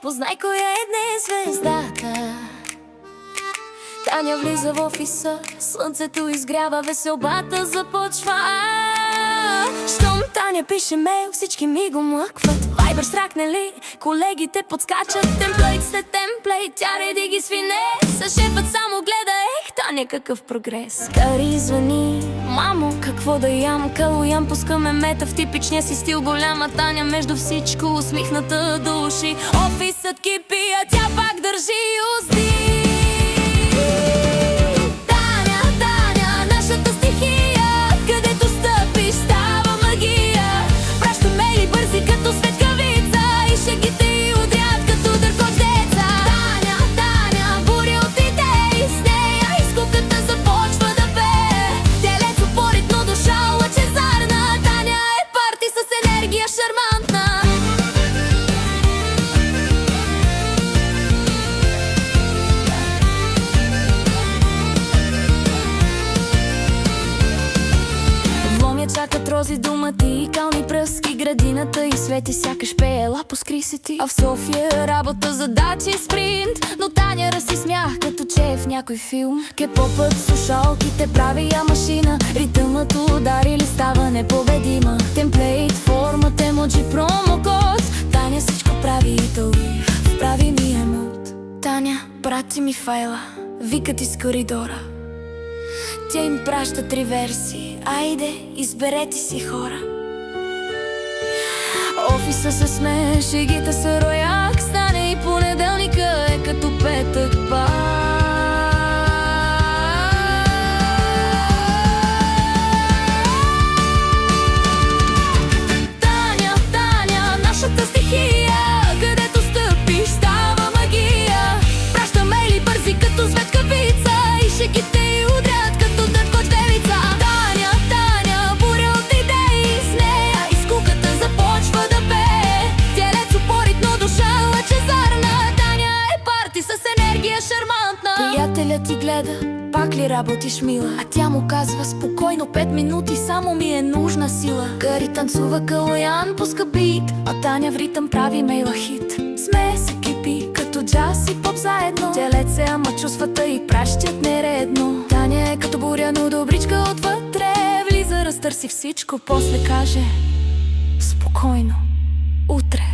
познай коя е днес звездата. Таня влиза в офиса, слънцето изгрява, веселбата започва. Щом Таня пише мейл, всички ми го млъкват. Вайбър сракнали, колегите подскачат. Темплейт след темплейт, тя реди ги свине. С шефът само гледа, Таня какъв прогрес. Кари звъни, мамо, какво да ям? Калоян пускаме мета в типичния си стил. Голяма Таня между всичко, усмихната до уши. Офисът кипи, а тя пак държи узди. Чакат рози, думати, кални пръски, градината и свети сякаш пеела по скрисети. А в София работа, задачи, спринт, но Таня разси смях, като че е в някой филм. Кепопът, слушалките прави я машина, ритъмът удари ли става непобедима. Темплейт, формат, емоджи, промокод, Таня всичко прави и тълви в правилния мод. Таня, прати ми файла, викат из коридора. Тя им праща 3 версии. Айде, изберете си хора. Офиса се смее, шегите са рояк. Стане и понеделника е като петък пак. Таня, Таня, нашата стихия, където стъпиш става магия. Праща мейли бързи като светкавица и шегите й удрят като дъвко девица. Таня, Таня, буря от идеи, с нея изкуката започва да пее. Телецо поритно, душа лъчезарна. Таня е парти с енергия шармантна. Приятелят ти гледа, пак ли работиш, мила? А тя му казва спокойно, 5 минути, само ми е нужна сила. Кари танцува, Калоян пуска бит, а Таня в ритъм прави мейла хит. Смее се кипи, като джаз и поп заедно. Телец се, ама чувствата и пращат нередно. Таня е като буря, но добричка отвътре. Влиза, разтърси всичко, после каже спокойно, утре.